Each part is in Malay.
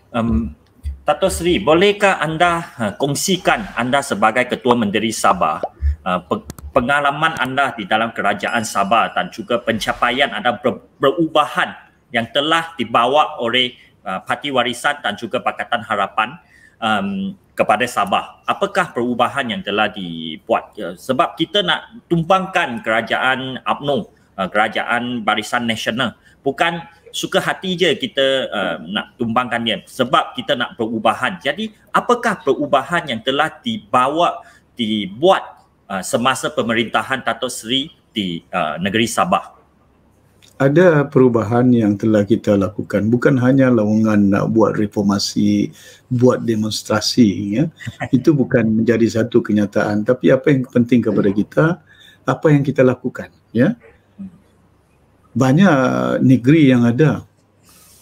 Um, Dato' Sri, bolehkah anda kongsikan anda sebagai Ketua Menteri Sabah, pengalaman anda di dalam kerajaan Sabah dan juga pencapaian anda perubahan yang telah dibawa oleh Parti Warisan dan juga Pakatan Harapan kepada Sabah. Apakah perubahan yang telah dibuat? Sebab kita nak tumbangkan kerajaan UMNO, kerajaan Barisan Nasional. Bukan suka hati je kita nak tumbangkan dia, sebab kita nak perubahan. Jadi apakah perubahan yang telah dibuat semasa pemerintahan Dato' Sri di negeri Sabah? Ada perubahan yang telah kita lakukan, bukan hanya lawongan nak buat reformasi, buat demonstrasi, ya. Itu bukan menjadi satu kenyataan, tapi apa yang penting kepada kita, apa yang kita lakukan, ya. Banyak negeri yang ada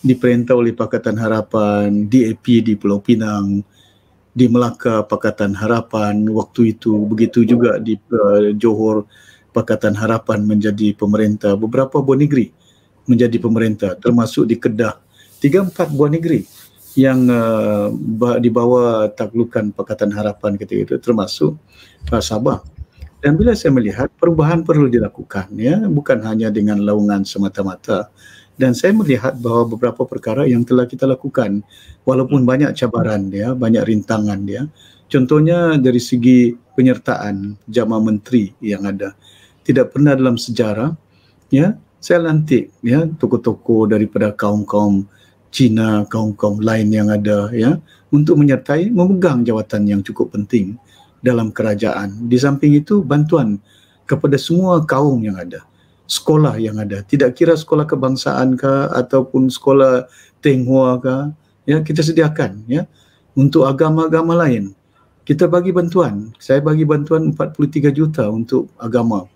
diperintah oleh Pakatan Harapan, DAP di Pulau Pinang, di Melaka Pakatan Harapan waktu itu, begitu juga di Johor Pakatan Harapan menjadi pemerintah, beberapa buah negeri menjadi pemerintah, termasuk di Kedah 3-4 buah negeri yang di bawah taklukan Pakatan Harapan ketika itu, termasuk Sabah. Dan bila saya melihat perubahan perlu dilakukan, ya, bukan hanya dengan lawongan semata-mata. Dan saya melihat bahawa beberapa perkara yang telah kita lakukan, walaupun banyak cabaran dia, banyak rintangan dia. Contohnya dari segi penyertaan jamaah menteri yang ada. Tidak pernah dalam sejarah, ya, saya lantik, ya, tokoh-tokoh daripada kaum-kaum Cina, kaum-kaum lain yang ada, ya, untuk menyertai, memegang jawatan yang cukup penting dalam kerajaan. Di samping itu, bantuan kepada semua kaum yang ada, sekolah yang ada, tidak kira sekolah kebangsaan kah ataupun sekolah Tionghoa kah, ya, kita sediakan, ya, untuk agama-agama lain. Kita bagi bantuan. Saya bagi bantuan 43 juta untuk agama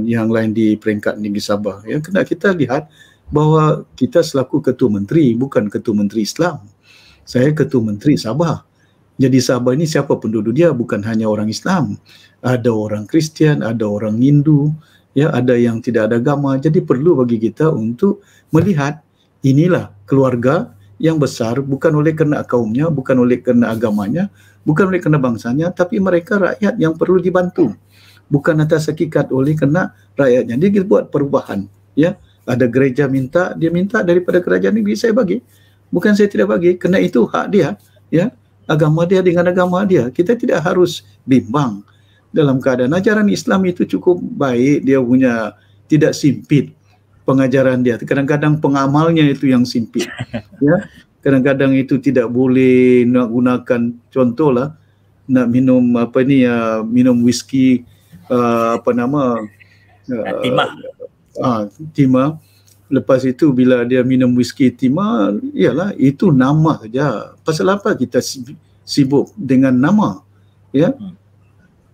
yang lain di peringkat negeri Sabah. Ya, kena kita lihat bahawa kita selaku Ketua Menteri, bukan Ketua Menteri Islam. Saya Ketua Menteri Sabah. Jadi Sabah ini siapa penduduk dia, bukan hanya orang Islam. Ada orang Kristian, ada orang Hindu, ya, ada yang tidak ada agama. Jadi perlu bagi kita untuk melihat inilah keluarga yang besar, bukan oleh kerana kaumnya, bukan oleh kerana agamanya, bukan oleh kerana bangsanya, tapi mereka rakyat yang perlu dibantu. Bukan atas hakikat oleh kerana rakyatnya. Dia buat perubahan, ya. Ada gereja minta, dia minta daripada kerajaan negeri, saya bagi. Bukan saya tidak bagi, kerana itu hak dia, ya. Agama dia dengan agama dia. Kita tidak harus bimbang dalam keadaan. Ajaran Islam itu cukup baik, dia punya tidak sempit pengajaran dia. Kadang-kadang pengamalnya itu yang sempit, ya. Kadang-kadang itu tidak boleh nak gunakan, contohlah nak minum apa ni, minum whisky, timah. Lepas itu bila dia minum whisky timah, ialah itu nama saja. Pasal apa kita sibuk dengan nama, ya?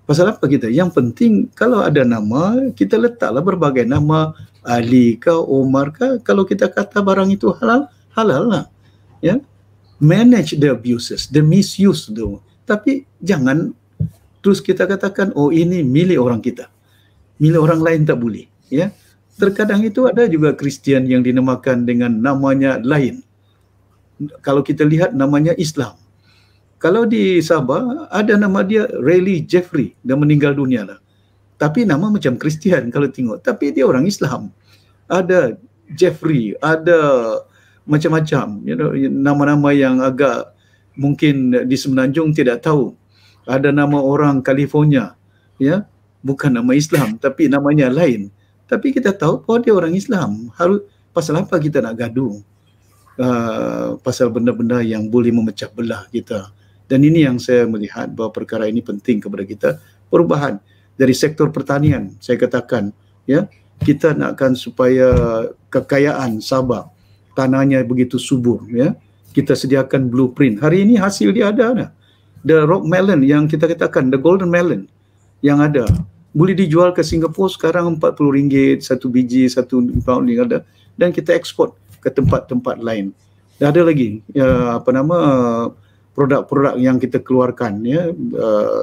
Pasal apa kita? Yang penting kalau ada nama, kita letaklah berbagai nama, Ali kah, Omar kah. Kalau kita kata barang itu halal, halal lah, ya. Manage the abuses, the misuse tu. Tapi jangan terus kita katakan, oh ini milik orang kita, milik orang lain tak boleh, ya. Terkadang itu ada juga Kristian yang dinamakan dengan namanya lain. Kalau kita lihat namanya Islam. Kalau di Sabah ada nama dia Rayleigh Jeffrey, dia meninggal dunia lah. Tapi nama macam Kristian kalau tengok, tapi dia orang Islam. Ada Jeffrey, ada macam-macam, you know, nama-nama yang agak mungkin di Semenanjung tidak tahu. Ada nama orang California, ya, bukan nama Islam tapi namanya lain. Tapi kita tahu bahawa dia orang Islam. Harus, pasal apa kita nak gaduh? Pasal benda-benda yang boleh memecah belah kita. Dan ini yang saya melihat bahawa perkara ini penting kepada kita. Perubahan dari sektor pertanian, saya katakan, ya, kita nakkan supaya kekayaan Sabah, tanahnya begitu subur, ya. Kita sediakan blueprint. Hari ini hasil dia ada dah. The rock melon yang kita katakan, the golden melon yang ada, boleh dijual ke Singapura sekarang RM40 satu biji, satu pound yang ada, dan kita ekspor ke tempat-tempat lain. Dan ada lagi produk-produk yang kita keluarkan, ya,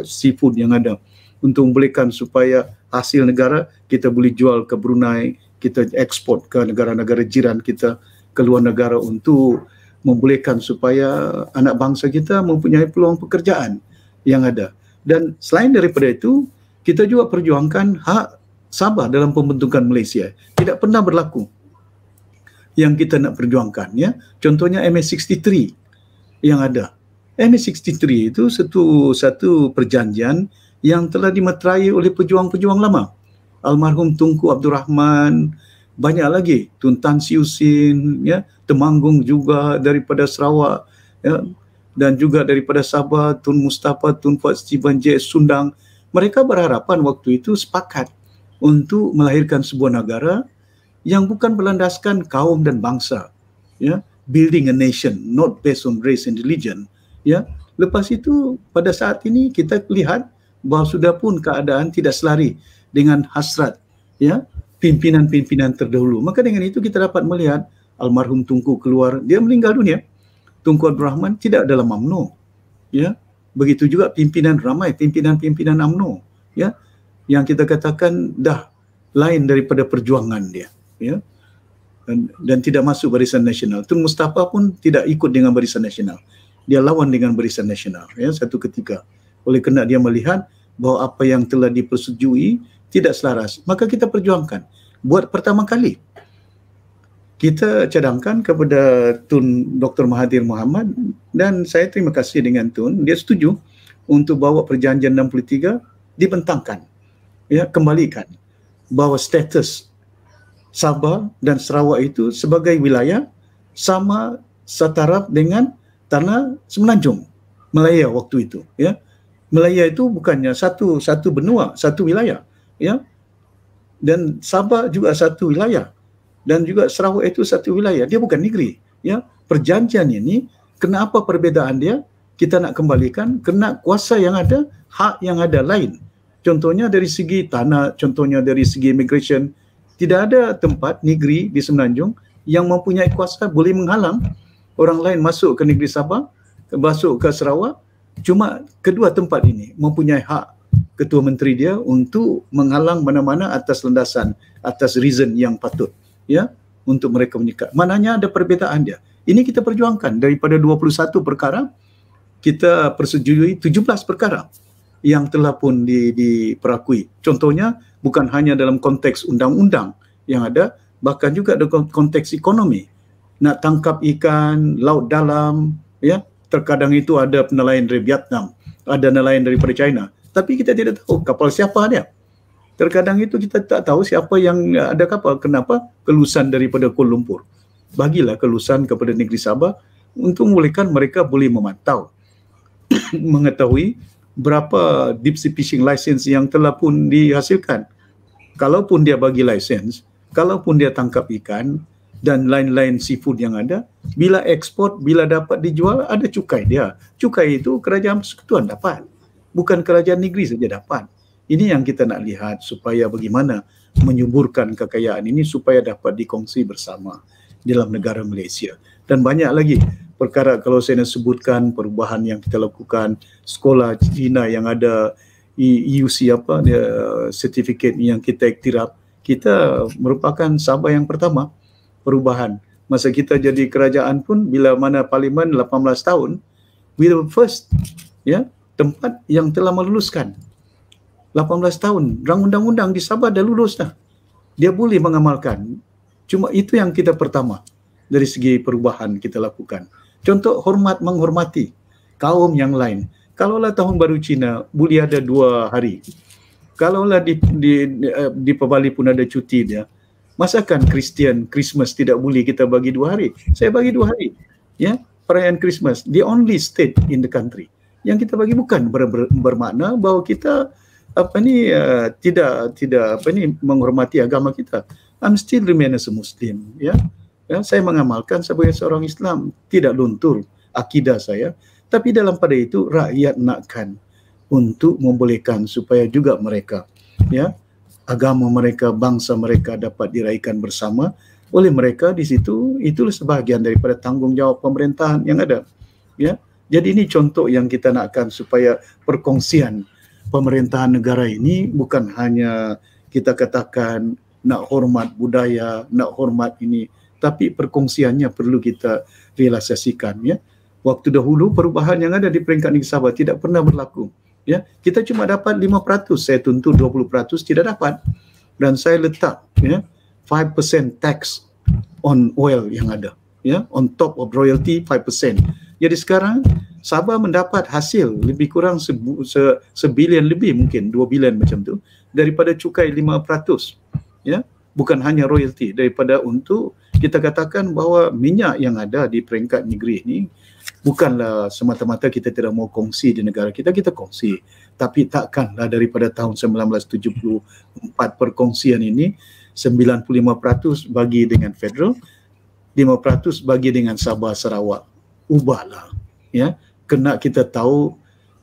seafood yang ada, untuk membolehkan supaya hasil negara kita boleh jual ke Brunei, kita ekspor ke negara-negara jiran kita, ke luar negara untuk membolehkan supaya anak bangsa kita mempunyai peluang pekerjaan yang ada. Dan selain daripada itu, kita juga perjuangkan hak Sabah dalam pembentukan Malaysia. Tidak pernah berlaku yang kita nak perjuangkan, ya. Contohnya MS63 yang ada. MS63 itu satu perjanjian yang telah dimeterai oleh pejuang-pejuang lama. Almarhum Tunku Abdul Rahman, banyak lagi, Tun Tan Siew Sin, ya, Temanggung juga daripada Sarawak, ya, dan juga daripada Sabah, Tun Mustafa, Tun Fuad Stiban J. Sundang. Mereka berharapan waktu itu sepakat untuk melahirkan sebuah negara yang bukan berlandaskan kaum dan bangsa, ya, building a nation not based on race and religion, ya. Lepas itu pada saat ini kita lihat bahawa sudah pun keadaan tidak selari dengan hasrat, ya, pimpinan-pimpinan terdahulu. Maka dengan itu kita dapat melihat almarhum Tunku keluar, dia meninggal dunia. Tunku Abdul Rahman tidak dalam UMNO, ya. Begitu juga ramai pimpinan-pimpinan UMNO, ya, yang kita katakan dah lain daripada perjuangan dia, ya, dan tidak masuk Barisan Nasional. Tun Mustafa pun tidak ikut dengan Barisan Nasional. Dia lawan dengan Barisan Nasional, ya, satu ketika. Oleh kerana dia melihat bahawa apa yang telah dipersetujui tidak selaras, maka kita perjuangkan. Buat pertama kali kita cadangkan kepada Tun Dr. Mahathir Mohamad, dan saya terima kasih dengan Tun, dia setuju untuk bawa perjanjian 63 dibentangkan, ya, kembalikan bahawa status Sabah dan Sarawak itu sebagai wilayah sama setaraf dengan tanah Semenanjung Melaya waktu itu, ya. Melaya itu bukannya satu benua, satu wilayah, ya. Dan Sabah juga satu wilayah, dan juga Sarawak itu satu wilayah. Dia bukan negeri, ya. Perjanjian ini, kenapa perbezaan dia kita nak kembalikan? Kerana kuasa yang ada, hak yang ada lain. Contohnya dari segi tanah, contohnya dari segi immigration, tidak ada tempat negeri di Semenanjung yang mempunyai kuasa boleh menghalang orang lain masuk ke negeri Sabah, masuk ke Sarawak. Cuma kedua tempat ini mempunyai hak Ketua Menteri dia untuk menghalang mana-mana atas landasan, atas reason yang patut, ya, untuk mereka menyekat. Maknanya ada perbezaan dia. Ini kita perjuangkan daripada 21 perkara, kita persetujui 17 perkara yang telah pun diperakui. Contohnya bukan hanya dalam konteks undang-undang yang ada, bahkan juga dalam konteks ekonomi. Nak tangkap ikan, laut dalam, ya, terkadang itu ada penilaian dari Vietnam, ada nelayan daripada China. Tapi kita tidak tahu kapal siapa dia. Terkadang itu kita tak tahu siapa yang ada kapal. Kenapa? Kelusan daripada Kuala Lumpur. Bagilah kelusan kepada negeri Sabah untuk membolehkan mereka boleh memantau, mengetahui berapa deep sea fishing license yang telah pun dihasilkan. Kalaupun dia bagi license, kalaupun dia tangkap ikan dan lain-lain seafood yang ada, bila ekspor, bila dapat dijual, ada cukai dia. Cukai itu kerajaan persekutuan dapat, bukan kerajaan negeri saja dapat. Ini yang kita nak lihat supaya bagaimana menyuburkan kekayaan ini supaya dapat dikongsi bersama dalam negara Malaysia. Dan banyak lagi perkara kalau saya nak sebutkan perubahan yang kita lakukan, sekolah Cina yang ada EUC apa dia sertifikat yang kita iktiraf, kita merupakan Sabah yang pertama perubahan. Masa kita jadi kerajaan pun bila mana parlimen 18 tahun, we were first, ya, tempat yang telah meluluskan 18 tahun. Rang undang-undang di Sabah dah lulus dah. Dia boleh mengamalkan. Cuma itu yang kita pertama dari segi perubahan kita lakukan. Contoh hormat menghormati kaum yang lain. Kalaulah tahun baru Cina boleh ada 2 hari. Kalaulah di Pebali pun ada cuti dia. Masakan Kristian Christmas tidak boleh kita bagi 2 hari? Saya bagi 2 hari. Ya, perayaan Christmas, the only state in the country. Yang kita bagi bukan bermakna bahawa kita tidak menghormati agama kita. I'm still remain as a Muslim, ya. Ya, saya mengamalkan sebagai seorang Islam, tidak luntur akidah saya, tapi dalam pada itu rakyat nakkan untuk membolehkan supaya juga mereka, ya, agama mereka, bangsa mereka dapat diraikan bersama oleh mereka di situ. Itulah sebahagian daripada tanggungjawab pemerintahan yang ada, ya. Jadi ini contoh yang kita nakkan supaya perkongsian pemerintahan negara ini bukan hanya kita katakan nak hormat budaya, nak hormat ini, tapi perkongsiannya perlu kita realisasikan, ya. Waktu dahulu perubahan yang ada di peringkat negeri Sabah tidak pernah berlaku, ya. Kita cuma dapat 5%, saya tuntut 20% tidak dapat, dan saya letak, ya, 5% tax on oil yang ada, ya, on top of royalty 5%. Jadi sekarang Sabah mendapat hasil lebih kurang sebilion lebih, mungkin 2 bilion macam tu, daripada cukai 5%, ya. Bukan hanya royalty, daripada untuk kita katakan bahawa minyak yang ada di peringkat negeri ini bukanlah semata-mata kita tidak mau kongsi di negara kita, kita kongsi. Tapi takkanlah daripada tahun 1974 perkongsian ini 95% bagi dengan federal, 5% bagi dengan Sabah Sarawak. Ubahlah, ya. Kena kita tahu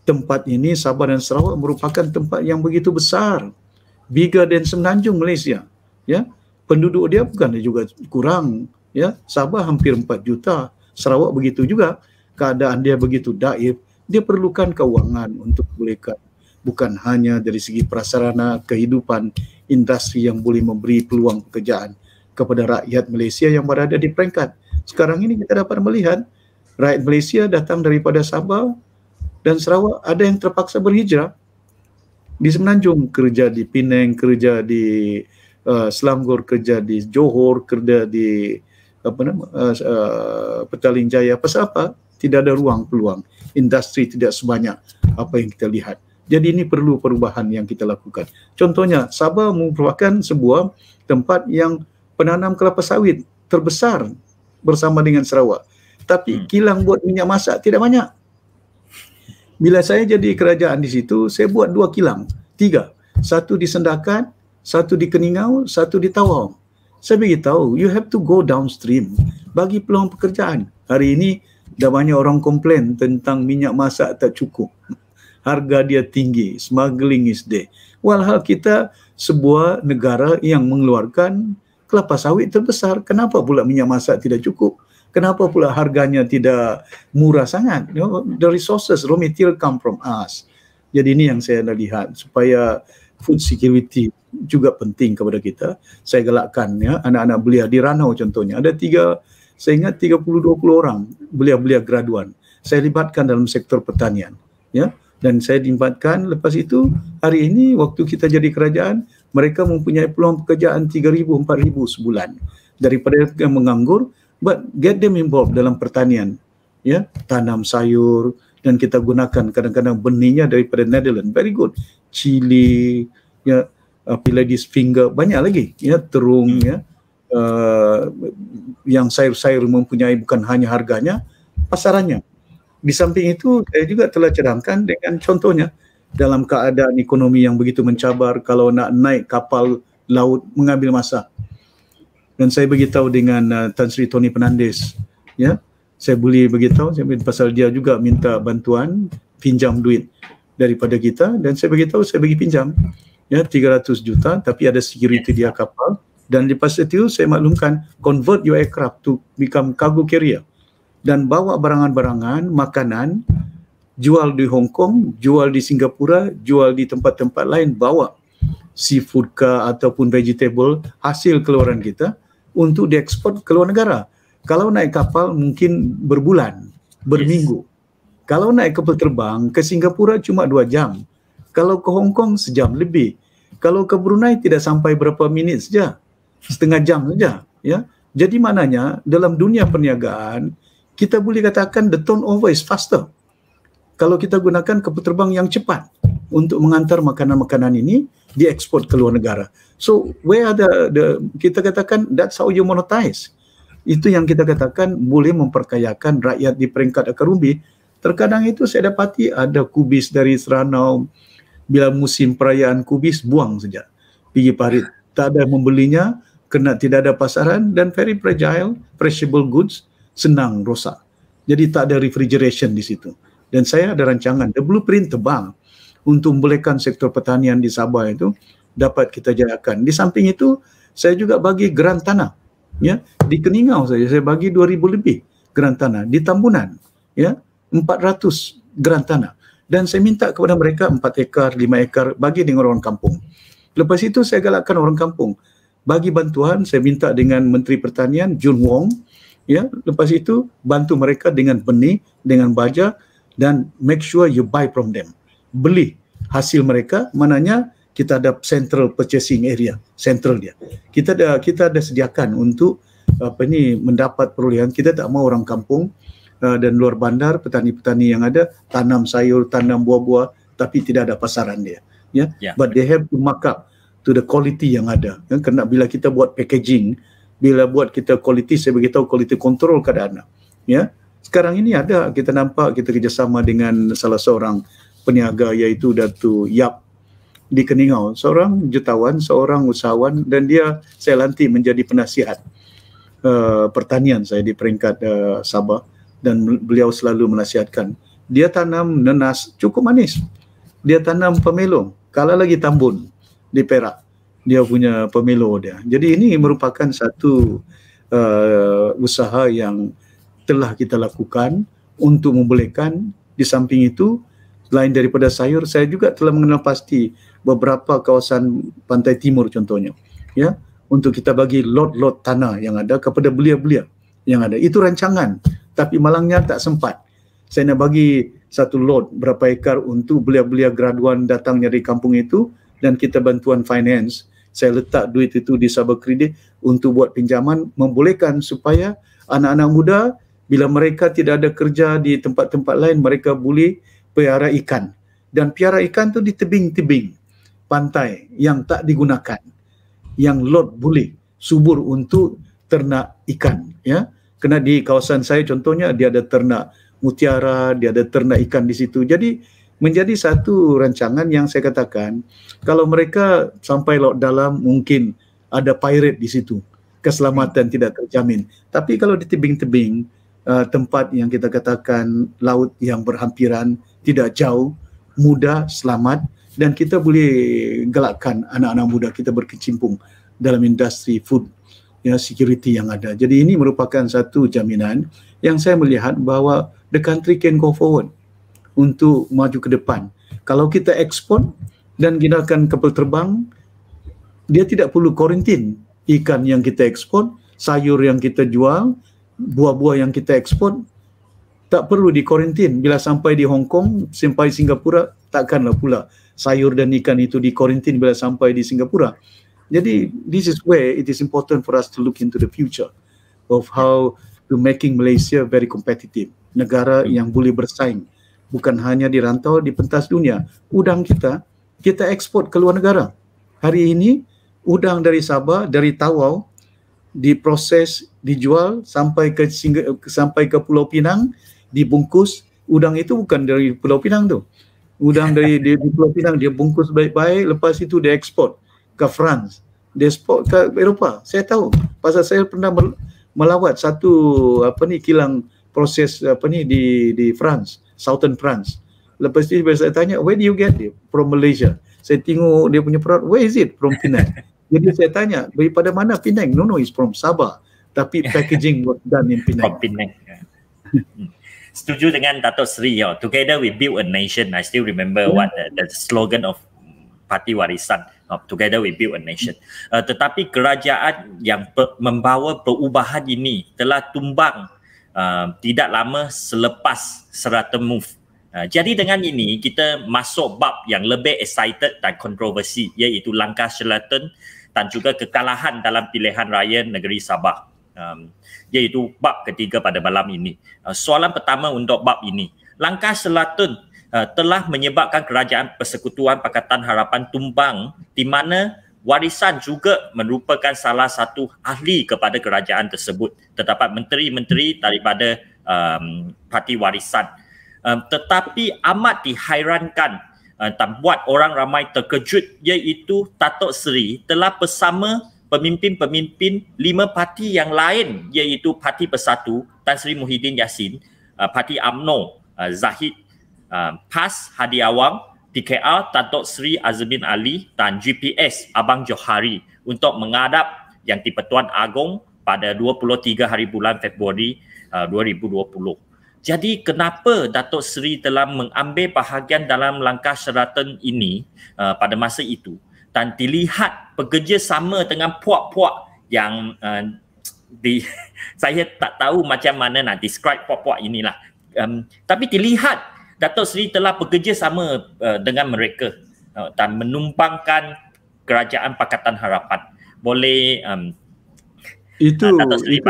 tempat ini, Sabah dan Sarawak, merupakan tempat yang begitu besar, bigger than Semenanjung Malaysia, ya. Penduduk dia bukan juga kurang, ya. Sabah hampir 4 juta, Sarawak begitu juga. Keadaan dia begitu daif, dia perlukan kewangan untuk memulihkan, bukan hanya dari segi prasarana kehidupan, industri yang boleh memberi peluang pekerjaan kepada rakyat Malaysia yang berada di peringkat. Sekarang ini kita dapat melihat rakyat Malaysia datang daripada Sabah dan Sarawak, ada yang terpaksa berhijrah di Semenanjung, kerja di Penang, kerja di Selangor, kerja di Johor, kerja di Petaling Jaya. Pasal apa? Tidak ada ruang peluang, industri tidak sebanyak apa yang kita lihat. Jadi ini perlu perubahan yang kita lakukan. Contohnya, Sabah merupakan sebuah tempat yang penanam kelapa sawit terbesar bersama dengan Sarawak. Tapi kilang buat minyak masak tidak banyak. Bila saya jadi kerajaan di situ, saya buat 2 kilang, 3. Satu di Sendakan, satu di Keningau, satu di Tawau. Saya beritahu, you have to go downstream, bagi peluang pekerjaan. Hari ini dah banyak orang komplain tentang minyak masak tak cukup. Harga dia tinggi, smuggling is there. Walhal kita sebuah negara yang mengeluarkan kelapa sawit terbesar. Kenapa pula minyak masak tidak cukup? Kenapa pula harganya tidak murah sangat? You know, the resources, raw material come from us. Jadi ini yang saya nak lihat, supaya food security juga penting kepada kita. Saya galakkan, ya, anak-anak belia di Ranau contohnya. Ada 3, saya ingat 30-20 orang belia-belia graduan. Saya libatkan dalam sektor pertanian, ya. Dan saya libatkan, lepas itu hari ini waktu kita jadi kerajaan, mereka mempunyai peluang pekerjaan 3,000-4,000 sebulan. Daripada yang menganggur, but get them involved dalam pertanian, ya, tanam sayur, dan kita gunakan kadang-kadang benihnya daripada Netherlands, very good. Chili, ya, Palladius finger, banyak lagi, ya, terung, ya. Yang sayur-sayur mempunyai bukan hanya harganya, pasarannya. Di samping itu, saya juga telah cadangkan dengan contohnya dalam keadaan ekonomi yang begitu mencabar, kalau nak naik kapal laut mengambil masa. Dan saya beritahu dengan Tan Sri Tony Fernandes, ya, saya boleh beritahu, pasal dia juga minta bantuan, pinjam duit daripada kita, dan saya beritahu, saya bagi pinjam, ya, 300 juta, tapi ada security dia kapal. Dan lepas itu saya maklumkan, convert your aircraft to become cargo carrier, dan bawa barangan-barangan, makanan, jual di Hong Kong, jual di Singapura, jual di tempat-tempat lain, bawa seafood ataupun vegetable, hasil keluaran kita, untuk diekspor ke luar negara. Kalau naik kapal mungkin berbulan, berminggu. Kalau naik kapal terbang ke Singapura cuma 2 jam. Kalau ke Hong Kong sejam lebih. Kalau ke Brunei tidak sampai berapa minit saja, setengah jam saja, ya. Jadi maknanya dalam dunia perniagaan kita boleh katakan the turnover is faster kalau kita gunakan kapal terbang yang cepat untuk mengantar makanan-makanan ini diekspor ke luar negara. So where are the kita katakan that's how you monetize. Itu yang kita katakan boleh memperkayakan rakyat di peringkat akar umbi. Terkadang itu saya dapati ada kubis dari Seranau, bila musim perayaan kubis buang saja, pergi parit, tak ada membelinya, kena tidak ada pasaran, dan very fragile, perishable goods, senang rosak. Jadi tak ada refrigeration di situ. Dan saya ada rancangan, the blueprint tebal untuk membolehkan sektor pertanian di Sabah itu dapat kita jalankan. Di samping itu, saya juga bagi grant tanah, ya. Di Keningau saya bagi 2,000 lebih grant tanah. Di Tambunan, ya, 400 grant tanah. Dan saya minta kepada mereka 4 ekar, 5 ekar, bagi dengan orang kampung. Lepas itu saya galakkan orang kampung, bagi bantuan, saya minta dengan Menteri Pertanian Jun Wong, ya, lepas itu bantu mereka dengan benih, dengan baja, dan make sure you buy from them. Beli hasil mereka, mananya kita ada central purchasing area, central dia. Kita ada sediakan untuk mendapat perolehan. Kita tak mau orang kampung dan luar bandar, petani-petani yang ada tanam sayur, tanam buah-buah, tapi tidak ada pasaran dia. Ya, but they have to mark up to the quality yang ada. Ya, kerana bila kita buat packaging, bila buat kita quality, saya beritahu quality control keadaan. Ya, sekarang ini ada, kita nampak kita kerjasama dengan salah seorang peniaga iaitu Datuk Yap di Keningau, seorang jutawan, seorang usahawan, dan dia saya lantik menjadi penasihat pertanian saya di peringkat Sabah, dan beliau selalu menasihatkan. Dia tanam nenas cukup manis, dia tanam pemelo, kalah lagi Tambun di Perak, dia punya pemelo dia. Jadi ini merupakan satu usaha yang telah kita lakukan untuk membolehkan. Di samping itu, selain daripada sayur, saya juga telah mengenal pasti beberapa kawasan pantai timur contohnya, ya, untuk kita bagi lot-lot tanah yang ada kepada belia-belia yang ada. Itu rancangan, tapi malangnya tak sempat. Saya nak bagi satu lot berapa ekar untuk belia-belia graduan datang dari kampung itu, dan kita bantuan finance. Saya letak duit itu di Sabah Kredit untuk buat pinjaman, membolehkan supaya anak-anak muda bila mereka tidak ada kerja di tempat-tempat lain, mereka boleh pelihara ikan. Dan pelihara ikan tu di tebing-tebing pantai yang tak digunakan, yang lot boleh subur untuk ternak ikan, ya. Kena di kawasan saya contohnya dia ada ternak mutiara, dia ada ternak ikan di situ. Jadi menjadi satu rancangan yang saya katakan, kalau mereka sampai laut dalam mungkin ada pirate di situ, keselamatan tidak terjamin. Tapi kalau di tebing-tebing, tempat yang kita katakan laut yang berhampiran, tidak jauh, mudah, selamat, dan kita boleh galakkan anak-anak muda kita berkecimpung dalam industri food, ya, security yang ada. Jadi ini merupakan satu jaminan yang saya melihat bahawa the country can go forward untuk maju ke depan. Kalau kita ekspor dan gunakan kapal terbang, dia tidak perlu kuarantin. Ikan yang kita ekspor, sayur yang kita jual, buah-buah yang kita ekspor, tak perlu di kuarantin. Bila sampai di Hong Kong, sampai Singapura, takkanlah pula sayur dan ikan itu di kuarantin bila sampai di Singapura. Jadi this is where it is important for us to look into the future of how to making Malaysia very competitive. Negara yang boleh bersaing, bukan hanya di rantau, di pentas dunia. Udang kita ekspor ke luar negara. Hari ini udang dari Sabah, dari Tawau, diproses, dijual sampai ke Pulau Pinang, dibungkus. Udang itu bukan dari Pulau Pinang tu. Udang dari di Pulau Pinang dia bungkus baik-baik, lepas itu dia ekspor ke France, dia ekspor ke Eropah. Saya tahu, pasal saya pernah melawat satu kilang proses di France, Southern France. Lepas itu saya tanya, where do you get it? From Malaysia. Saya tengok dia punya produk, where is it? From Penang. Jadi saya tanya, daripada mana Penang? No, it's from Sabah. Tapi packaging was done in Penang. From Penang. Setuju dengan Dato' Sri. Together we build a nation. I still remember what the slogan of Parti Warisan. Together we build a nation. Tetapi kerajaan yang membawa perubahan ini telah tumbang tidak lama selepas Serata Move. Jadi dengan ini kita masuk bab yang lebih excited dan kontroversi, iaitu langkah Sheraton dan juga kekalahan dalam pilihan raya negeri Sabah, iaitu bab ketiga pada malam ini. Soalan pertama untuk bab ini, langkah Sheraton telah menyebabkan kerajaan Persekutuan Pakatan Harapan tumbang, di mana Warisan juga merupakan salah satu ahli kepada kerajaan tersebut. Terdapat menteri-menteri daripada Parti Warisan. Tetapi amat dihairankan dan buat orang ramai terkejut, iaitu Dato' Sri telah bersama pemimpin-pemimpin 5 parti yang lain, iaitu Parti Bersatu Tan Sri Muhyiddin Yassin, Parti UMNO Zahid PAS Hadi Awang, PKR Dato' Sri Azmin Ali dan GPS Abang Johari untuk menghadap Yang di-Pertuan Agong pada 23 hari bulan Februari 2020. Jadi kenapa Dato' Sri telah mengambil bahagian dalam langkah Sheraton ini pada masa itu? dan dilihat bekerjasama dengan puak-puak yang saya tak tahu macam mana nak describe puak-puak inilah. Tapi dilihat Datuk Seri telah bekerjasama dengan mereka dan menumbangkan Kerajaan Pakatan Harapan. Boleh itu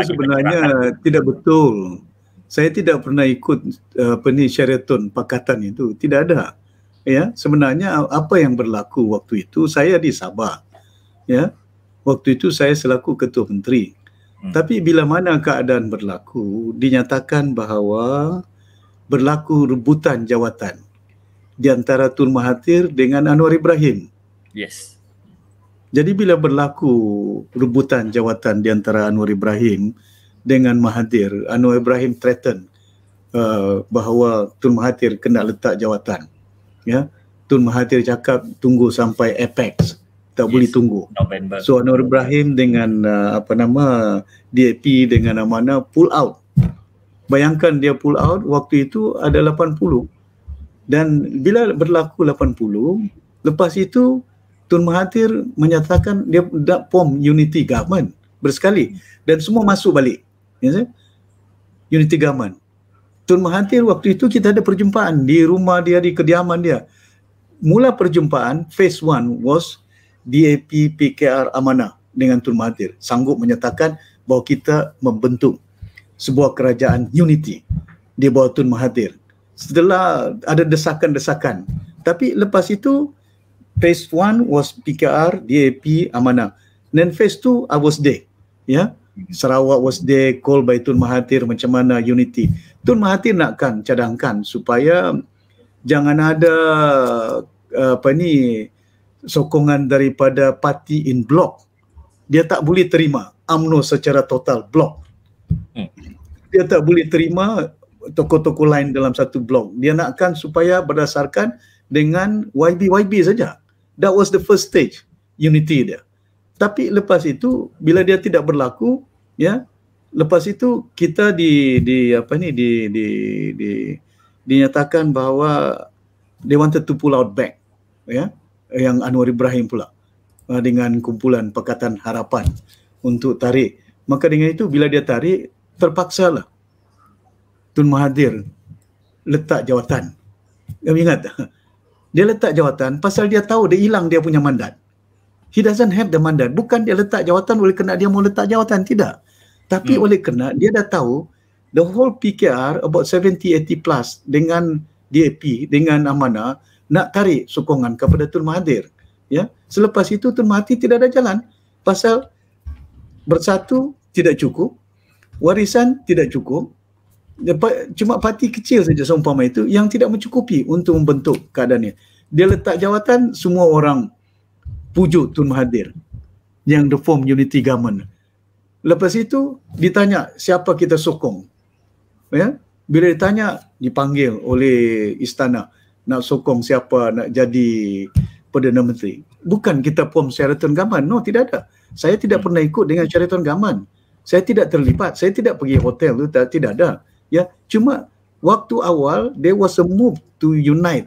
sebenarnya tidak betul. Saya tidak pernah ikut Sheraton Pakatan itu, tidak ada. Ya, sebenarnya apa yang berlaku waktu itu, saya di Sabah. Ya. Waktu itu saya selaku Ketua Menteri. Tapi bila mana keadaan berlaku, dinyatakan bahawa berlaku rebutan jawatan di antara Tun Mahathir dengan Anwar Ibrahim. Yes. Jadi bila berlaku rebutan jawatan di antara Anwar Ibrahim dengan Mahathir, Anwar Ibrahim threaten bahawa Tun Mahathir kena letak jawatan. Ya, Tun Mahathir cakap tunggu sampai Apex, tak boleh tunggu. November. So Anwar Ibrahim dengan DAP dengan Amanah pull out. Bayangkan dia pull out waktu itu ada 80. Dan bila berlaku 80, lepas itu Tun Mahathir menyatakan dia nak form unity government bersekali dan semua masuk balik. Ya, unity government. Tun Mahathir waktu itu kita ada perjumpaan di rumah dia, di kediaman dia. Mula perjumpaan phase 1 was DAP PKR Amanah dengan Tun Mahathir sanggup menyatakan bahawa kita membentuk sebuah kerajaan unity di bawah Tun Mahathir. Setelah ada desakan-desakan. Tapi lepas itu phase 1 was PKR, DAP, Amanah. Then phase 2 I was there. Ya. Sarawak was there, called by Tun Mahathir macam mana unity. Tun Mahathir nakkan cadangkan supaya jangan ada sokongan daripada parti in bloc. Dia tak boleh terima UMNO secara total bloc. Dia tak boleh terima tokoh-tokoh lain dalam satu blok. Dia nakkan supaya berdasarkan dengan YB saja. That was the first stage unity dia. Tapi lepas itu bila dia tidak berlaku, ya, lepas itu kita dinyatakan bahawa they wanted to pull out back, ya, yang Anwar Ibrahim pula dengan kumpulan Pakatan Harapan untuk tarik. Maka dengan itu bila dia tarik, terpaksalah Tun Mahathir letak jawatan. Kamu ingat? Dia letak jawatan pasal dia tahu dia hilang dia punya mandat. He doesn't have the mandat. Bukan dia letak jawatan oleh kerana dia mau letak jawatan, tidak. Tapi oleh kerana dia dah tahu the whole PKR about 70-80 plus dengan DAP, dengan Amanah nak tarik sokongan kepada Tun Mahathir. Ya, selepas itu Tun Mahathir tidak ada jalan pasal bersatu tidak cukup, warisan tidak cukup. Cuma parti kecil saja seumpama itu yang tidak mencukupi untuk membentuk keadaannya. Dia letak jawatan, semua orang pujuk Tun Mahathir yang the form unity government. Lepas itu ditanya siapa kita sokong. Ya, bila ditanya dipanggil oleh istana nak sokong siapa nak jadi Perdana Menteri. Bukan kita form Sheraton government. No, tidak ada. Saya tidak pernah ikut dengan Sheraton government. Saya tidak terlibat. Saya tidak pergi hotel tu, tidak ada. Ya, cuma waktu awal there was a move to unite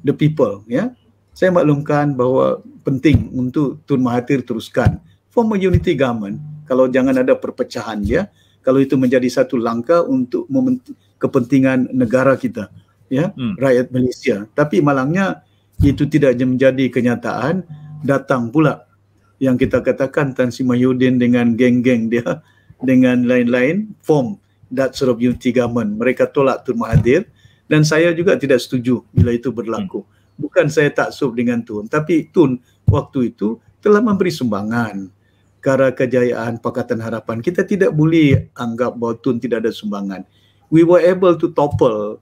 the people. Ya, saya maklumkan bahawa penting untuk Tun Mahathir teruskan form a unity government. Kalau jangan ada perpecahan, ya, kalau itu menjadi satu langkah untuk kepentingan negara kita, ya, rakyat Malaysia. Tapi malangnya itu tidak menjadi kenyataan. Datang pula yang kita katakan Tan Sri Mahyudin dengan geng-geng dia dengan lain-lain form that sort of unity government. Mereka tolak Tun Mahathir dan saya juga tidak setuju bila itu berlaku. Bukan saya taksub dengan Tun, tapi Tun waktu itu telah memberi sumbangan ke arah kejayaan Pakatan Harapan. Kita tidak boleh anggap bahawa Tun tidak ada sumbangan. We were able to topple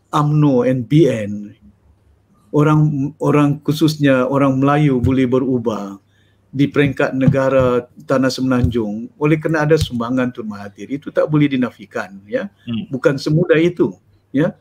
UMNO and BN. Orang khususnya orang Melayu boleh berubah di peringkat negara Tanah Semenanjung oleh kerana ada sumbangan Tun Mahathir. Itu tak boleh dinafikan, ya. Bukan semudah itu, ya.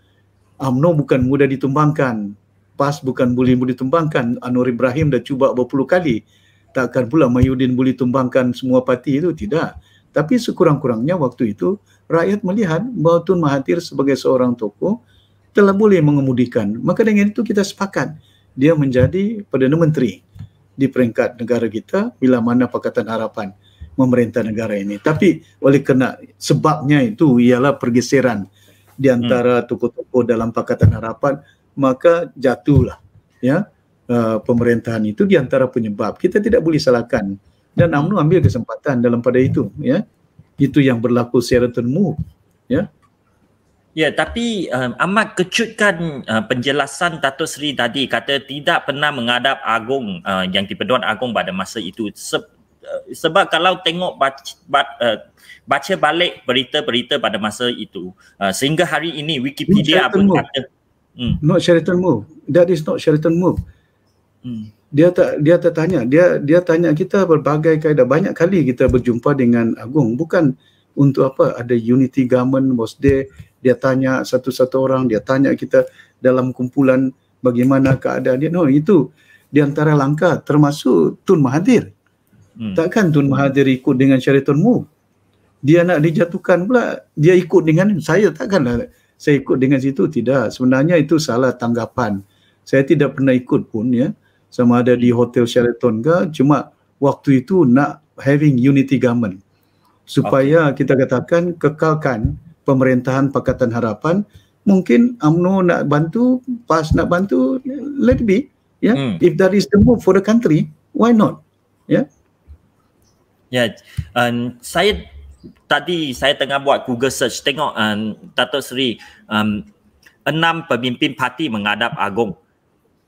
UMNO bukan mudah ditumbangkan. PAS bukan boleh ditumbangkan. Anwar Ibrahim dah cuba berpuluh kali. Takkan pula Mahyudin boleh tumbangkan semua parti itu, tidak. Tapi sekurang-kurangnya waktu itu rakyat melihat bahawa Tun Mahathir sebagai seorang tokoh telah boleh mengemudikan. Maka dengan itu kita sepakat dia menjadi Perdana Menteri. di peringkat negara kita bila mana Pakatan Harapan memerintah negara ini. Tapi oleh kerana sebabnya itu ialah pergeseran di antara tokoh-tokoh dalam Pakatan Harapan, maka jatuhlah ya pemerintahan itu di antara penyebab. Kita tidak boleh salahkan, dan UMNO ambil kesempatan dalam pada itu, ya. Itu yang berlaku Sheraton Move, ya. Ya, tapi amat kejutkan penjelasan Dato' Seri tadi, kata tidak pernah menghadap Agong, Yang di-Pertuan Agong pada masa itu. Sebab kalau tengok baca balik berita-berita pada masa itu, sehingga hari ini Wikipedia pun kata not Sheraton Move. That is not Sheraton Move. Dia tanya kita berbagai kaedah. Banyak kali kita berjumpa dengan Agong, bukan untuk apa, ada unity government was there. Dia tanya satu-satu orang, dia tanya kita dalam kumpulan bagaimana keadaan dia. No, itu di antara langkah, termasuk Tun Mahathir. Takkan Tun Mahathir ikut dengan Sheraton Move. Dia nak dijatuhkan pula, dia ikut dengan saya. Takkanlah saya ikut dengan situ. Tidak, sebenarnya itu salah tanggapan. Saya tidak pernah ikut pun, ya, sama ada di Hotel Sheraton ke, cuma waktu itu nak having unity government supaya kita katakan kekalkan pemerintahan Pakatan Harapan. Mungkin UMNO nak bantu, PAS nak bantu, let it be, ya. If that is the move for the country, why not, ya. Ya, saya tengah buat Google search, tengok Dato' Seri, 6 pemimpin parti menghadap Agong.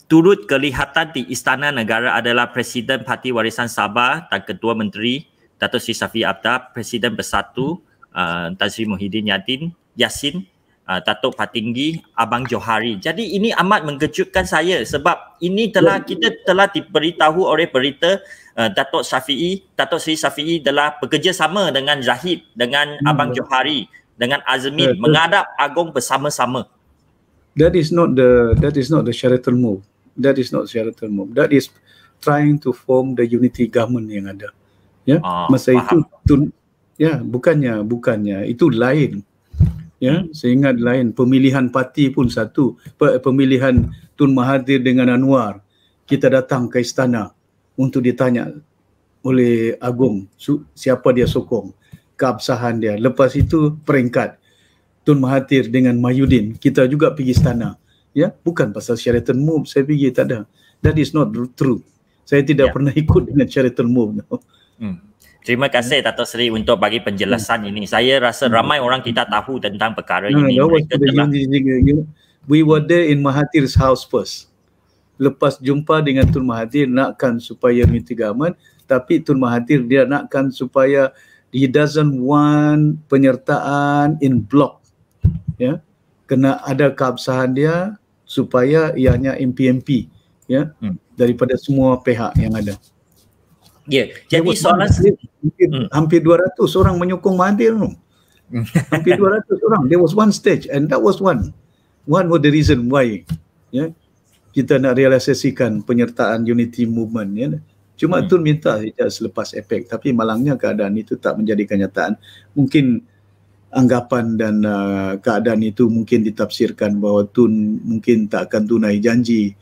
Turut kelihatan di Istana Negara adalah Presiden Parti Warisan Sabah dan Ketua Menteri Dato' Seri Shafie Aptah, Presiden Bersatu Tan Sri Muhyiddin Yassin, Datuk Patinggi Abang Johari. Jadi ini amat mengejutkan saya sebab ini kita telah diberitahu oleh berita Datuk Sri Shafie telah bekerjasama dengan Zahid, dengan Abang Johari, dengan Azmin menghadap Agong bersama-sama. That is not the Sheraton Move. That is not Sheraton Move. That is trying to form the unity government yang ada. Ya, masa faham. Itu ya, bukannya itu lain. Ya, saya ingat lain. Pemilihan parti pun satu. Pemilihan Tun Mahathir dengan Anwar, kita datang ke istana untuk ditanya oleh Agong siapa dia sokong, keabsahan dia. Lepas itu peringkat Tun Mahathir dengan Mahyudin, kita juga pergi istana. Ya, bukan pasal Sheraton Move saya pergi, tak ada. That is not true. Saya tidak pernah ikut dengan Sheraton Move. No. Terima kasih Dato' Seri untuk bagi penjelasan ini. Saya rasa ramai orang kita tahu tentang perkara ini. We were there in Mahathir's house first. Lepas jumpa dengan Tun Mahathir, nakkan supaya unity government, tapi Tun Mahathir dia nakkan supaya he doesn't want penyertaan in block. Ya, kena ada keabsahan dia supaya ianya MP, ya, daripada semua pihak yang ada. Ya, jadi soalan hampir 200 orang menyokong Mahathir. Hampir 200 orang. There was one stage and that was one was the reason why, ya, kita nak realisasikan penyertaan unity movement, ya. Cuma Tun minta saja selepas APEC, tapi malangnya keadaan itu tak menjadi kenyataan. Mungkin anggapan dan keadaan itu mungkin ditafsirkan bahawa Tun mungkin tak akan tunai janji.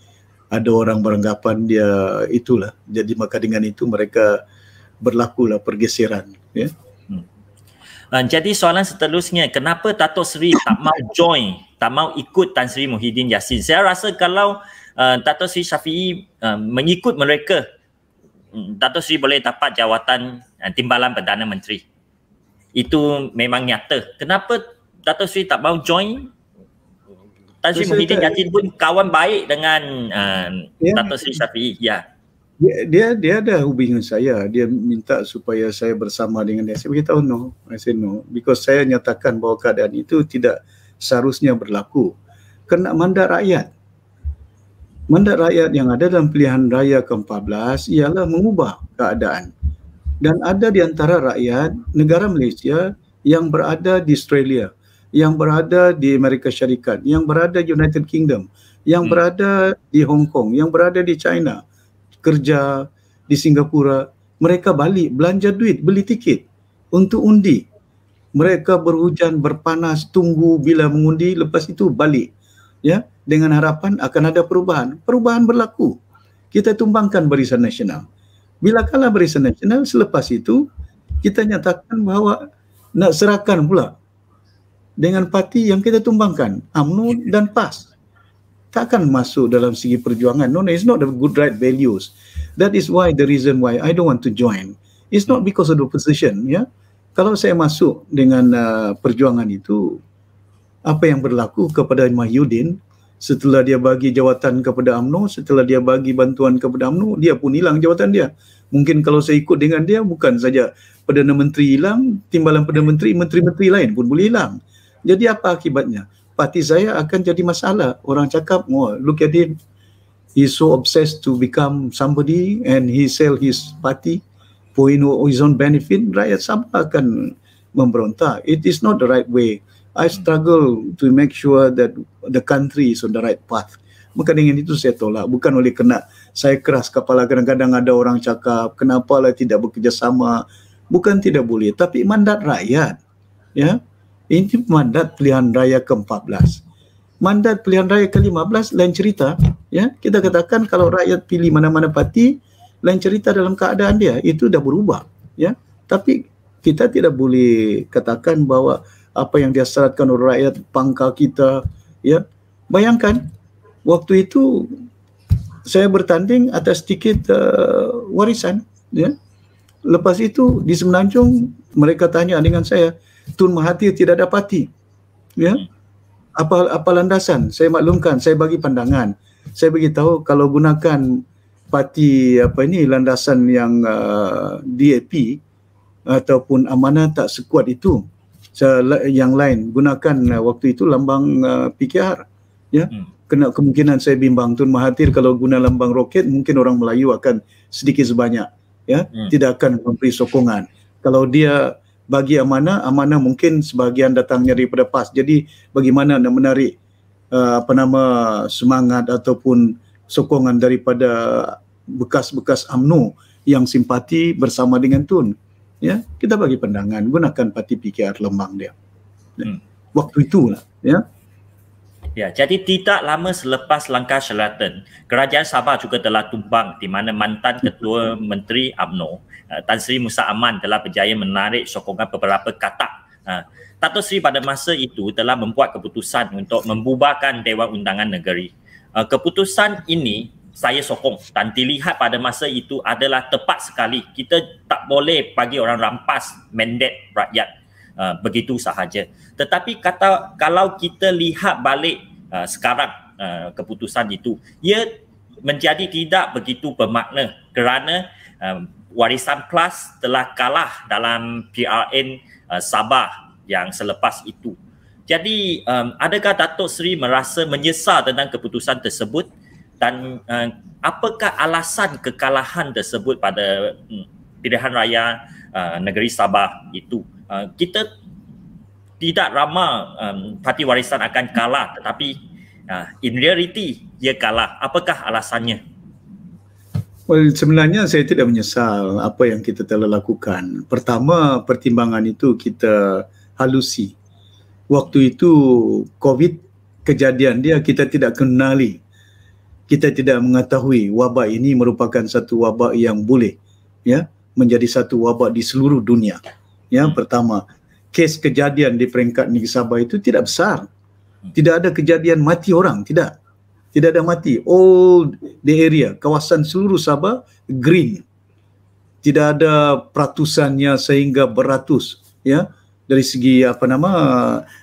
Ada orang beranggapan dia itulah. Jadi maka dengan itu mereka berlakulah pergeseran. Ya. Jadi soalan seterusnya, kenapa Dato' Seri tak mau join, tak mau ikut Tan Sri Muhyiddin Yassin? Saya rasa kalau Dato' Sri Shafie mengikut mereka, Dato' Seri boleh dapat jawatan Timbalan Perdana Menteri. Itu memang nyata. Kenapa Dato' Seri tak mau join? Tan Sri Muhyiddin Yassin pun kawan baik dengan Dato' Sri Shafie. Ya. Dia ada hubungan saya. Dia minta supaya saya bersama dengan dia. Saya beritahu no. I said no. Because saya nyatakan bahawa keadaan itu tidak seharusnya berlaku. Kena mandat rakyat. Mandat rakyat yang ada dalam pilihan raya ke-14 ialah mengubah keadaan. Dan ada di antara rakyat negara Malaysia yang berada di Australia, yang berada di Amerika Syarikat, yang berada di United Kingdom, yang berada di Hong Kong, yang berada di China, kerja di Singapura, mereka balik belanja duit, beli tiket untuk undi. Mereka berhujan, berpanas, tunggu bila mengundi, lepas itu balik. Ya, dengan harapan akan ada perubahan. Perubahan berlaku. kita tumbangkan Barisan Nasional. Bila kalah Barisan Nasional, selepas itu kita nyatakan bahawa nak serahkan pula dengan parti yang kita tumbangkan, UMNO dan PAS. Takkan masuk dalam segi perjuangan. No, it's not the good right values. That is why the reason why I don't want to join. It's not because of the position, ya. Kalau saya masuk dengan perjuangan itu, apa yang berlaku kepada Mahyudin setelah dia bagi jawatan kepada UMNO, setelah dia bagi bantuan kepada UMNO, dia pun hilang jawatan dia. Mungkin kalau saya ikut dengan dia, bukan saja Perdana Menteri hilang, timbalan Perdana Menteri, menteri-menteri lain pun boleh hilang. Jadi apa akibatnya? Parti saya akan jadi masalah. Orang cakap, oh, look at him. He's so obsessed to become somebody and he sell his party for his own benefit. Rakyat Sabah akan memberontak. It is not the right way. I struggle to make sure that the country is on the right path. Maka dengan itu saya tolak. Bukan oleh kena saya keras kepala, kadang-kadang ada orang cakap, kenapalah tidak bekerjasama. Bukan tidak boleh, tapi mandat rakyat. Ya, ini mandat pilihan raya ke-14. Mandat pilihan raya ke-15 lain cerita. Ya, kita katakan kalau rakyat pilih mana-mana parti, lain cerita dalam keadaan dia. Itu dah berubah. Ya, tapi kita tidak boleh katakan bahawa apa yang diasyaratkan oleh rakyat pangkal kita. Ya, bayangkan waktu itu saya bertanding atas tiket warisan. Ya, lepas itu di Semenanjung mereka tanya dengan saya, Tun Mahathir tidak ada parti. Ya, apa landasan? Saya maklumkan, saya bagi pandangan. Saya beritahu kalau gunakan parti landasan yang DAP ataupun Amanah tak sekuat itu. Yang lain gunakan waktu itu lambang PKR. Ya, kena kemungkinan saya bimbang Tun Mahathir kalau guna lambang roket mungkin orang Melayu akan sedikit sebanyak. Ya, tidak akan memberi sokongan. Kalau dia bagi amanah mungkin sebahagian datangnya daripada PAS. Jadi bagaimana nak menarik semangat ataupun sokongan daripada bekas-bekas UMNO yang simpati bersama dengan Tun. Ya, kita bagi pandangan gunakan parti PKR lambang dia. Waktu itulah, ya. Ya, jadi tidak lama selepas langkah Sheraton, Kerajaan Sabah juga telah tumbang di mana mantan Ketua Menteri UMNO, Tan Sri Musa Aman telah berjaya menarik sokongan beberapa katak. Dato' Sri pada masa itu telah membuat keputusan untuk membubarkan Dewan Undangan Negeri. Keputusan ini saya sokong dan dilihat pada masa itu adalah tepat sekali. Kita tak boleh bagi orang rampas mandat rakyat begitu sahaja. Tetapi kalau kita lihat balik sekarang keputusan itu, ia menjadi tidak begitu bermakna kerana Warisan Plus telah kalah dalam PRN Sabah yang selepas itu. Jadi adakah Dato' Sri merasa menyesal tentang keputusan tersebut dan apakah alasan kekalahan tersebut pada pilihan raya negeri Sabah itu? Kita tidak ramai parti warisan akan kalah, tetapi in reality ia kalah. Apakah alasannya? Well, sebenarnya saya tidak menyesal apa yang kita telah lakukan. Pertama, pertimbangan itu kita halusi. Waktu itu COVID kejadian dia kita tidak kenali. Kita tidak mengetahui wabak ini merupakan satu wabak yang boleh menjadi satu wabak di seluruh dunia. Yang pertama, kes kejadian di peringkat negeri Sabah itu tidak besar. Tidak ada kejadian mati orang, tidak. Tidak ada mati. All the area, kawasan seluruh Sabah green. Tidak ada peratusannya sehingga beratus dari segi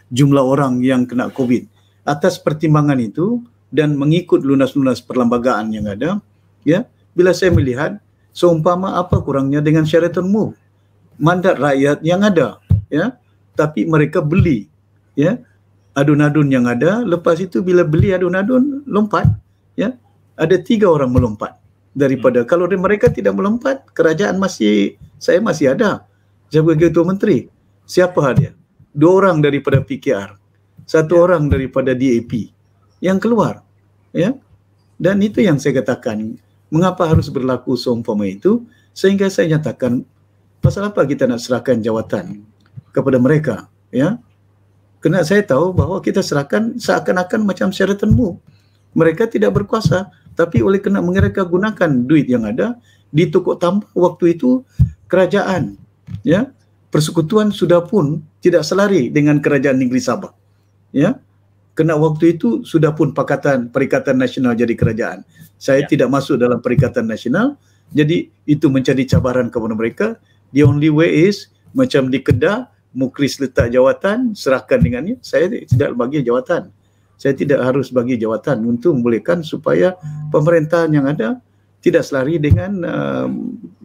jumlah orang yang kena COVID. Atas pertimbangan itu dan mengikut lunas-lunas perlembagaan yang ada, bila saya melihat seumpama apa kurangnya dengan Sheraton Move, mandat rakyat yang ada, tapi mereka beli, adun-adun yang ada. Lepas itu bila beli adun-adun lompat, ada 3 orang melompat daripada kalau mereka tidak melompat, kerajaan saya masih ada sebagai Ketua Menteri. Siapa dia? 2 orang daripada PKR, 1 orang daripada DAP yang keluar, dan itu yang saya katakan mengapa harus berlaku seumpama itu, sehingga saya nyatakan pasal apa kita nak serahkan jawatan kepada mereka, Kerana saya tahu bahawa kita serahkan seakan-akan macam Sheraton Move. Mereka tidak berkuasa, tapi oleh kerana mereka gunakan duit yang ada, ditukar tambah waktu itu kerajaan, ya, persekutuan sudah pun tidak selari dengan kerajaan negeri Sabah, ya. Kena waktu itu sudah pun Perikatan Nasional jadi kerajaan. Saya tidak masuk dalam Perikatan Nasional, jadi itu menjadi cabaran kepada mereka. The only way is macam di Kedah, Mukris letak jawatan, serahkan dengannya. Saya tidak bagi jawatan. Saya tidak harus bagi jawatan untuk membolehkan supaya pemerintahan yang ada tidak selari dengan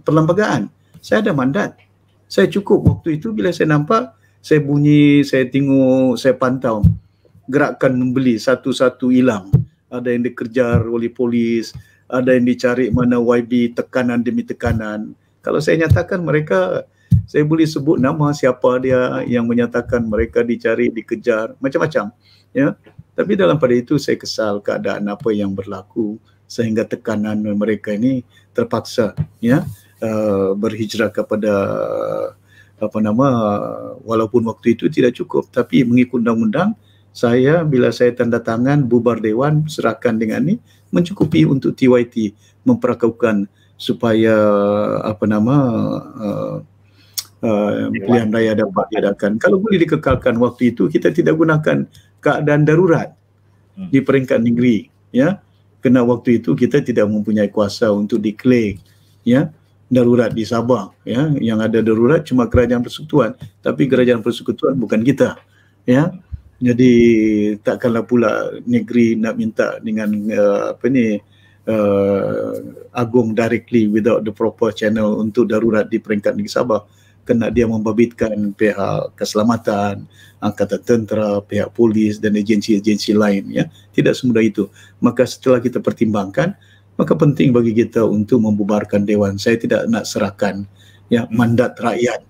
perlembagaan. Saya ada mandat. Saya cukup waktu itu bila saya nampak, saya bunyi, saya tengok, saya pantau. Gerakan membeli satu-satu hilang. Ada yang dikejar oleh polis, ada yang dicari mana YB, tekanan demi tekanan. Kalau saya nyatakan mereka, saya boleh sebut nama siapa dia yang menyatakan mereka dicari, dikejar, macam-macam. Ya. Tapi dalam pada itu saya kesal keadaan apa yang berlaku sehingga tekanan mereka ini terpaksa, ya, berhijrah kepada walaupun waktu itu tidak cukup, tapi mengikut undang-undang, saya bila saya tanda tangan bubar dewan, serahkan dengan ni, mencukupi untuk TYT memperlakukan supaya pilihan raya dapat diadakan. Kalau boleh dikekalkan waktu itu, kita tidak gunakan keadaan darurat di peringkat negeri, ya. Kena waktu itu kita tidak mempunyai kuasa untuk declare, ya, darurat di Sabah, ya. Yang ada darurat cuma kerajaan persekutuan, tapi kerajaan persekutuan bukan kita, ya. Jadi takkanlah pula negeri nak minta dengan agung directly without the proper channel untuk darurat di peringkat negeri Sabah. Kena dia membabitkan pihak keselamatan, angkatan tentera, pihak polis dan agensi-agensi lain, ya. Tidak semudah itu. Maka setelah kita pertimbangkan, maka penting bagi kita untuk membubarkan dewan. Saya tidak nak serahkan, ya, mandat rakyat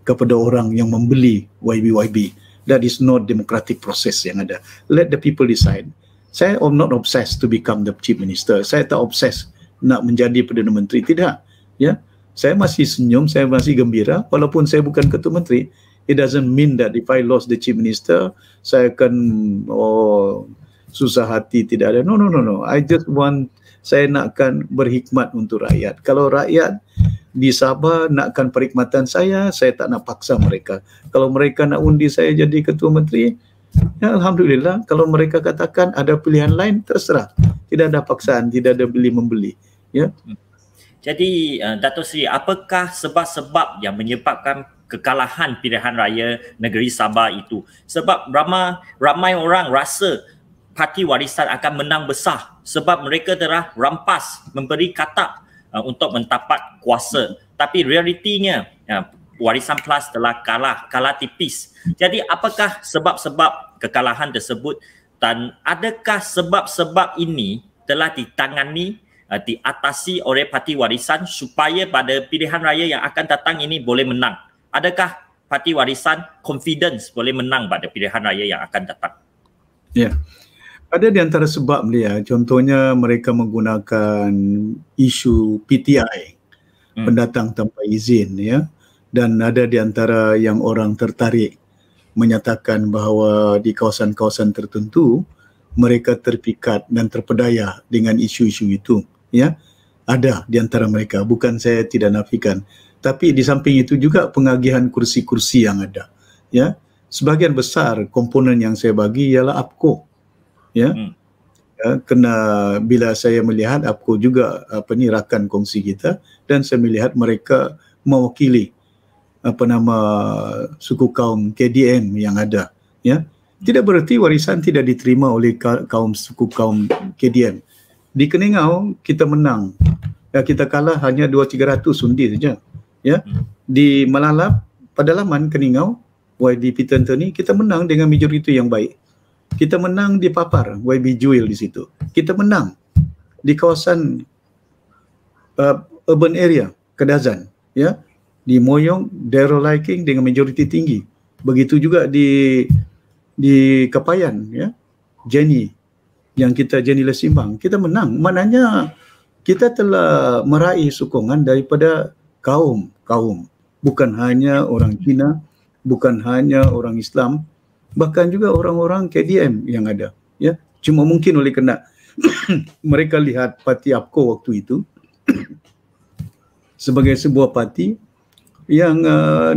kepada orang yang membeli YB. That is not democratic process yang ada. Let the people decide. Saya not obsessed to become the chief minister. Saya tak obsessed nak menjadi Perdana Menteri, tidak, ya. Saya masih senyum, saya masih gembira walaupun saya bukan ketua menteri. It doesn't mean that if I lost the chief minister, saya akan susah hati, tidak ada. No. I just want, saya nakkan berhikmat untuk rakyat. Kalau rakyat di Sabah nakkan perkhidmatan saya tak nak paksa mereka. Kalau mereka nak undi saya jadi ketua menteri, ya, alhamdulillah. Kalau mereka katakan ada pilihan lain, terserah. Tidak ada paksaan, tidak ada beli-membeli, ya. Jadi Dato' Seri, apakah sebab-sebab yang menyebabkan kekalahan pilihan raya negeri Sabah itu? Sebab ramai orang rasa Parti Warisan akan menang besar sebab mereka telah rampas, memberi katak untuk mendapat kuasa. Tapi realitinya Warisan Plus telah kalah tipis. Jadi apakah sebab-sebab kekalahan tersebut dan adakah sebab-sebab ini telah ditangani, diatasi oleh Parti Warisan supaya pada pilihan raya yang akan datang ini boleh menang? Adakah Parti Warisan confidence boleh menang pada pilihan raya yang akan datang? Ya. Ada di antara sebab dia, contohnya mereka menggunakan isu PTI, pendatang tanpa izin, ya. Dan ada di antara yang orang tertarik menyatakan bahawa di kawasan-kawasan tertentu mereka terpikat dan terpedaya dengan isu-isu itu, ya. Ada di antara mereka, bukan saya tidak nafikan. Tapi di samping itu juga pengagihan kursi-kursi yang ada, ya. Sebahagian besar komponen yang saya bagi ialah APCO, ya. Ya, kena bila saya melihat APCO juga rakan kongsi kita, dan saya melihat mereka mewakili suku kaum KDM yang ada, ya. Tidak berarti warisan tidak diterima oleh suku kaum KDM. Di Keningau kita menang, ya, kita kalah hanya 200-300 undi saja, ya. Di Malalap, Pedalaman, Keningau, YB Peter Anthony, kita menang dengan majoriti yang baik. Kita menang di Papar, YB Juil di situ. Kita menang di kawasan urban area, Kedazan, ya. Di Moyong, Darul Liking dengan majoriti tinggi. Begitu juga di Kapayan, ya. Jenny Lesimbang, kita menang. Maknanya kita telah meraih sokongan daripada kaum, bukan hanya orang Cina, bukan hanya orang Islam, bahkan juga orang-orang KDM yang ada, ya. Cuma mungkin oleh kerana mereka lihat parti APCO waktu itu sebagai sebuah parti yang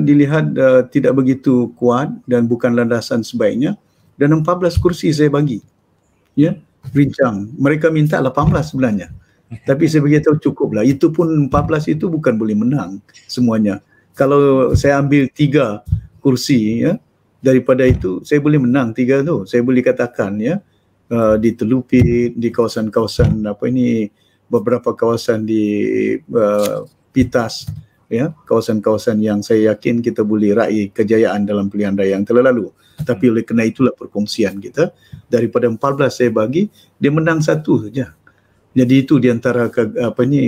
dilihat tidak begitu kuat dan bukan landasan sebaiknya, dan 14 kursi saya bagi. Ya, rincang. Mereka minta 18 sebenarnya. Tapi saya beritahu cukuplah. Itu pun 14 itu bukan boleh menang semuanya. Kalau saya ambil 3 kursi, ya, daripada itu saya boleh menang 3 tu. Saya boleh katakan, ya, di Telupit, di kawasan-kawasan beberapa kawasan di Pitas, ya, kawasan-kawasan yang saya yakin kita boleh raih kejayaan dalam pilihan raya yang telah lalu. Tapi oleh kerana itulah perkongsian kita, daripada 14 saya bagi, dia menang 1 saja. Jadi itu di antara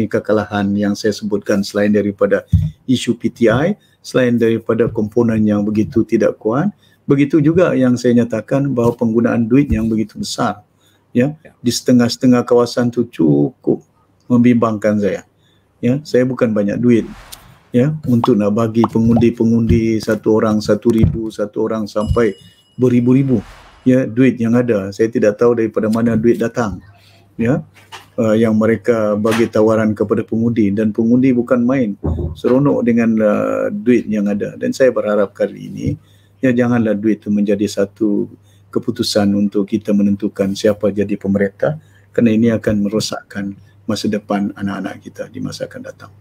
kekalahan yang saya sebutkan, selain daripada isu PTI, selain daripada komponen yang begitu tidak kuat. Begitu juga yang saya nyatakan bahawa penggunaan duit yang begitu besar, ya, di setengah-setengah kawasan itu cukup membimbangkan saya. Ya, saya bukan banyak duit, ya, untuk nak bagi pengundi-pengundi, satu orang 1,000, satu orang sampai beribu-ribu, ya, duit yang ada. Saya tidak tahu daripada mana duit datang, ya, yang mereka bagi tawaran kepada pengundi, dan pengundi bukan main seronok dengan duit yang ada. Dan saya berharap kali ini, ya, janganlah duit itu menjadi satu keputusan untuk kita menentukan siapa jadi pemerintah, kerana ini akan merosakkan masa depan anak-anak kita di masa akan datang.